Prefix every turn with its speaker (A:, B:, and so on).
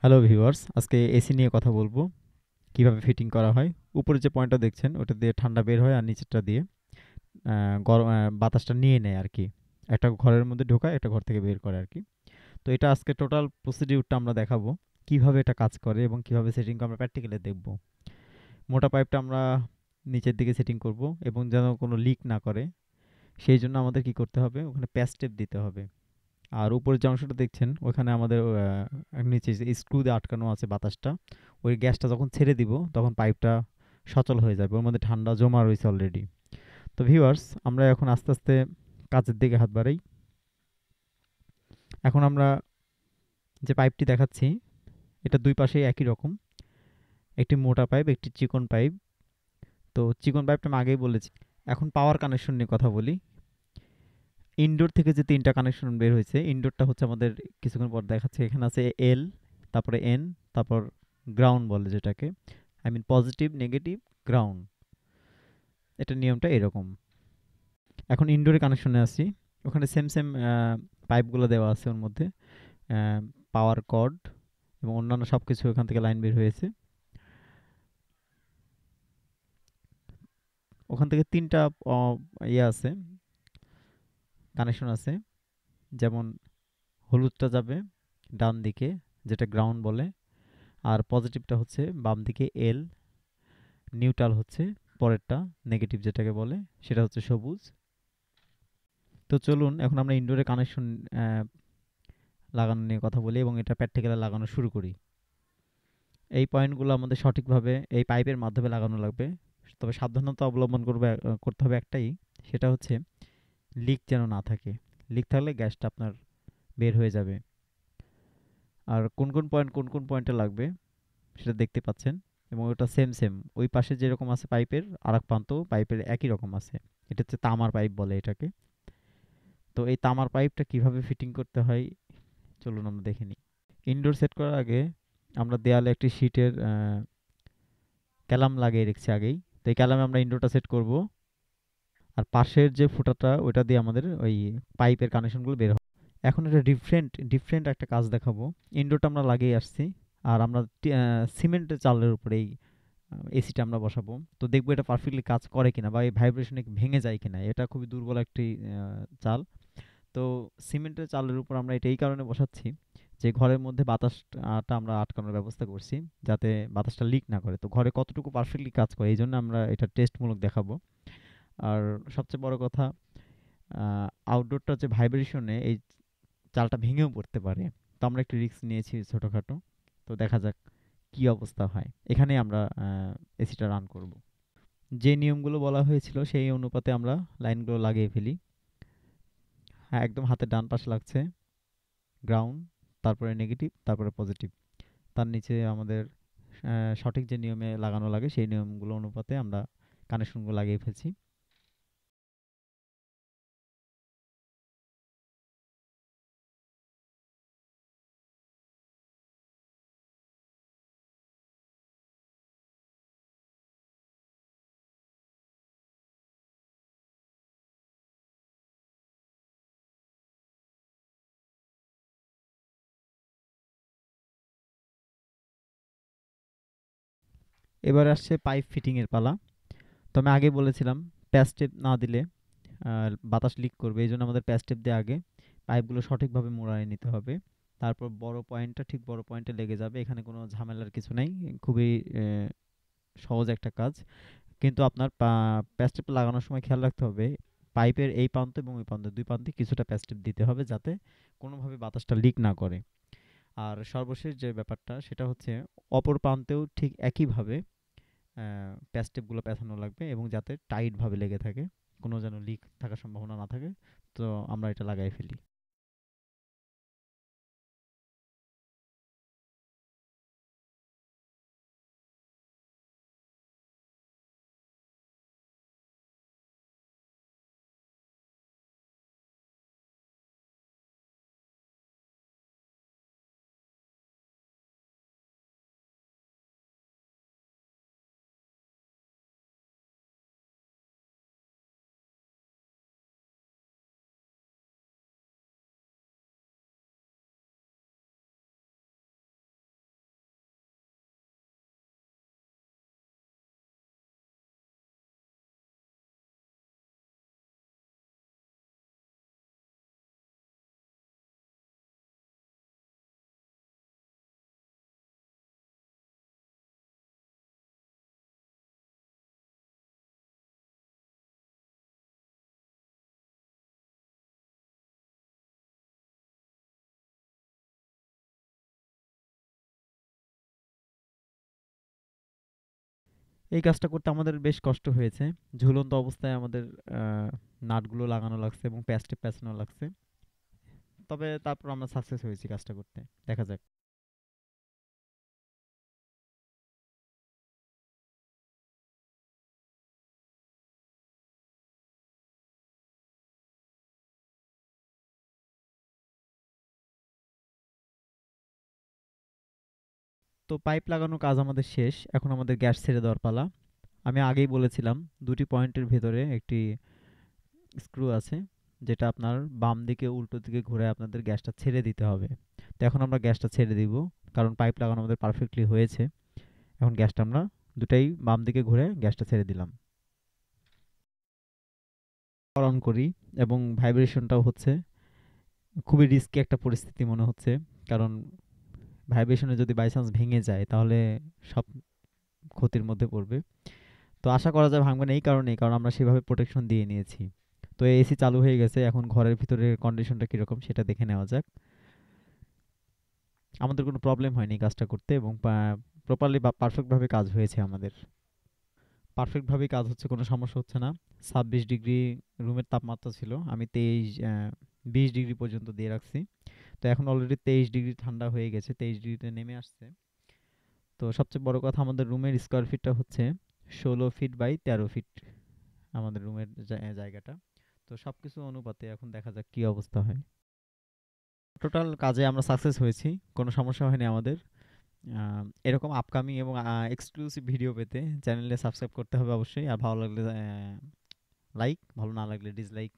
A: Hello viewers, আজকে AC নিয়ে কথা বলবো। কিভাবে ফিটিং করা হয়। উপরে যে পয়েন্টটা দেখছেন ওটা দিয়ে ঠান্ডা বের হয় আর নিচেরটা দিয়ে গরম বাতাসটা নিয়ে নেয় আর কি। একটা ঘরের মধ্যে ঢোকায়, একটা ঘর থেকে বের করে আর কি। তো এটা আজকে টোটাল প্রসিডিউরটা আমরা দেখাবো, কিভাবে এটা কাজ করে এবং কিভাবে সেটিং আমরা প্র্যাকটিক্যালি দেখব। মোটা পাইপটা আমরা নিচের দিকে সেটিং করব এবং যেন কোনো লিক না করে, সেই জন্য আমাদের কি করতে হবে, ওখানে প্যাচ টেপ দিতে হবে। আর উপরের যে অংশটা দেখছেন ওখানে আমাদের নিচে যে স্ক্রু দিয়ে আটকানো আছে বাতাসটা, ওই গ্যাসটা যখন ছেড়ে দিব তখন পাইপটা সচল হয়ে যাবে, ওর মধ্যে ঠান্ডা জমা রয়েছে অলরেডি। তো ভিউয়ার্স, আমরা এখন আস্তে আস্তে কাজের দিকে হাত বাড়াই। এখন আমরা যে পাইপটি দেখাচ্ছি এটা দুই পাশেই একই রকম, একটি মোটা পাইপ একটি চিকন পাইপ। তো চিকন পাইপটা আমি আগেই বলেছি। এখন পাওয়ার কানেকশন নিয়ে কথা বলি। ইনডোর থেকে যে তিনটা কানেকশন বের হয়েছে, ইনডোরটা হচ্ছে আমাদের কিছুক্ষণ পর দেখাচ্ছে। এখানে আছে এল, তারপরে এন, তারপর গ্রাউন্ড বলে যেটাকে, I mean positive negative ground. এটা নিয়মটা এরকম। এখন ইনডোরে কানেকশনে আসি। ওখানে সেম সেম পাইপগুলো দেওয়া আছে ওর মধ্যে, পাওয়ার কর্ড এবং অন্যান্য সব কিছু ওখান থেকে লাইন বের হয়েছে। ওখান থেকে তিনটা ইয়ে আছে, কানেকশন আছে। যেমন হলুদটা যাবে ডান দিকে, যেটা গ্রাউন্ড বলে। আর পজিটিভটা হচ্ছে বাম দিকে এল, নিউট্রাল হচ্ছে পরেরটা, নেগেটিভ যেটাকে বলে সেটা হচ্ছে সবুজ। তো চলুন এখন আমরা ইনডোরে কানেকশন লাগানো নিয়ে কথা বলি এবং এটা প্র্যাকটিক্যালে লাগানো শুরু করি। এই পয়েন্টগুলো আমাদের সঠিকভাবে এই পাইপের মাধ্যমে লাগানো লাগবে। তবে সাবধানতা অবলম্বন করতে হবে একটাই, সেটা হচ্ছে লিক যেন না থাকে। লিক থাকলে গ্যাসটা আপনার বের হয়ে যাবে। আর কোন কোন পয়েন্টে লাগবে সেটা দেখতে পাচ্ছেন। এবং ওটা সেম সেম ওই পাশে যেরকম আছে পাইপের, আর এক প্রান্ত পাইপের একই রকম আছে। এটা হচ্ছে তামার পাইপ বলে এটাকে। তো এই তামার পাইপটা কিভাবে ফিটিং করতে হয় চলুন আমরা দেখে নিই। ইনডোর সেট করার আগে আমরা দেয়ালে একটি শীটের ক্যালাম লাগিয়ে রেখেছি আগেই। তো এই ক্যালামে আমরা ইনডোরটা সেট করব। আর পাশের যে ফুটাটা ওইটা দিয়ে আমাদের ওই পাইপের কানেকশনগুলো বের হবে। এখন এটা ডিফারেন্ট ডিফারেন্ট একটা কাজ দেখাবো। ইনডোরটা আমরা লাগিয়ে আসছি, আর আমরা সিমেন্টের চালের উপরে এই এসিটা আমরা বসাবো। তো দেখবো এটা পারফেক্টলি কাজ করে কিনা বা এই ভাইব্রেশনে ভেঙে যায় কিনা। এটা খুবই দুর্বল একটি চাল। তো সিমেন্টের চালের উপর আমরা এটা এই কারণে বসাচ্ছি যে ঘরের মধ্যে বাতাসটা আমরা আটকানোর ব্যবস্থা করছি, যাতে বাতাসটা লিক না করে। তো ঘরে কতটুকু পারফেক্টলি কাজ করে এই জন্য আমরা এটা টেস্টমূলক দেখাবো। আর সবচেয়ে বড় কথা, আউটডোরটা যে ভাইব্রেশনে এই চালটা ভেঙেও পড়তে পারে। তো আমরা একটু রিস্ক নিয়েছি ছোটোখাটো। তো দেখা যাক কি অবস্থা হয়। এখানেই আমরা এসিটা রান করব। যে নিয়মগুলো বলা হয়েছিল সেই অনুপাতে আমরা লাইনগুলো লাগিয়ে ফেলি। হ্যাঁ, একদম হাতের ডান পাশে লাগছে গ্রাউন্ড, তারপরে নেগেটিভ, তারপরে পজিটিভ। তার নিচে আমাদের সঠিক যে নিয়মে লাগানো লাগে সেই নিয়মগুলো অনুপাতে আমরা কানেকশনগুলো লাগিয়ে ফেলছি। এবার আসছে পাইপ ফিটিং এর পালা। তো আমি আগে বলেছিলাম প্যাচ টেপ না দিলে বাতাস লিক করবে, এই জন্য আমাদের প্যাচ টেপ দিয়ে আগে পাইপগুলো সঠিকভাবে মোড়ায় নিতে হবে। তারপর বড় পয়েন্টটা ঠিক বড় পয়েন্টে লেগে যাবে, এখানে কোনো ঝামেলার কিছু নাই। খুবই সহজ একটা কাজ। কিন্তু আপনার প্যাচ টেপ লাগানোর সময় খেয়াল রাখতে হবে পাইপের এই প্রান্ত এবং ওই প্রান্ত দুই প্রান্তে কিছুটা প্যাচ টেপ দিতে হবে, যাতে কোনোভাবে বাতাসটা লিক না করে। আর সর্বশেষ যে ব্যাপারটা সেটা হচ্ছে অপর প্রান্তেও ঠিক একইভাবে প্যাচ টেপগুলো পেঁচানো লাগবে এবং যাতে টাইটভাবে লেগে থাকে, কোনো যেন লিক থাকার সম্ভাবনা না থাকে। তো আমরা এটা লাগাই ফেলি। এই কাজটা করতে আমাদের বেশ কষ্ট হয়েছে। ঝুলন্ত অবস্থায় আমাদের নাটগুলো লাগানো লাগছে এবং প্যাচটা প্যাঁচানো লাগছে। তবে তারপর আমরা সাকসেস হয়েছি কাজটা করতে। দেখা যাক। তো পাইপ লাগানোর কাজ আমাদের শেষ। এখন আমাদের গ্যাস ছেড়ে দেওয়ার পালা। আমি আগেই বলেছিলাম ২টি পয়েন্টের ভেতরে একটি স্ক্রু আছে, যেটা আপনার বাম দিকে উল্টো দিকে ঘুরে আপনাদের গ্যাসটা ছেড়ে দিতে হবে। তো এখন আমরা গ্যাসটা ছেড়ে দিব, কারণ পাইপ লাগানো আমাদের পারফেক্টলি হয়েছে। এখন গ্যাসটা আমরা দুটাই বাম দিকে ঘুরে গ্যাসটা ছেড়ে দিলাম। অন করি এবং ভাইব্রেশনটাও হচ্ছে। খুবই রিস্কি একটা পরিস্থিতি মনে হচ্ছে, কারণ ভাইব্রেশনে যদি বাই চান্স ভেঙে যায় তাহলে সব ক্ষতির মধ্যে পড়বে। তো আশা করা যায় ভাঙবে না, এই কারণেই কারণ আমরা সেভাবে প্রোটেকশন দিয়ে নিয়েছি। তো এসি চালু হয়ে গেছে, এখন ঘরের ভিতরে কন্ডিশনটা কিরকম সেটা দেখে নেওয়া যাক। আমাদের কোনো প্রবলেম হয়নি কাজটা করতে এবং প্রপারলি বা পারফেক্টভাবে কাজ হয়েছে আমাদের। পারফেক্টভাবেই কাজ হচ্ছে, কোনো সমস্যা হচ্ছে না। 26 ডিগ্রি রুমের তাপমাত্রা ছিল, আমি 20 ডিগ্রি পর্যন্ত দিয়ে রাখছি। তো এখন অলরেডি 23 ডিগ্রি ঠান্ডা হয়ে গেছে, 23 ডিগ্রিতে নেমে আসছে। তো সবচেয়ে বড় কথা, আমাদের রুমের স্কোয়ার ফিটটা হচ্ছে 16 ফিট বাই 13 ফিট আমাদের রুমের জায়গাটা। তো সবকিছু অনুপাতে এখন দেখা যাক কি অবস্থা হয়। টোটাল কাজে আমরা সাকসেস হয়েছি, কোনো সমস্যা হয়নি আমাদের। এরকম আপকামিং এবং এক্সক্লুসিভ ভিডিও পেতে চ্যানেলে সাবস্ক্রাইব করতে হবে অবশ্যই। আর ভালো লাগলে লাইক, ভালো না লাগলে ডিসলাইক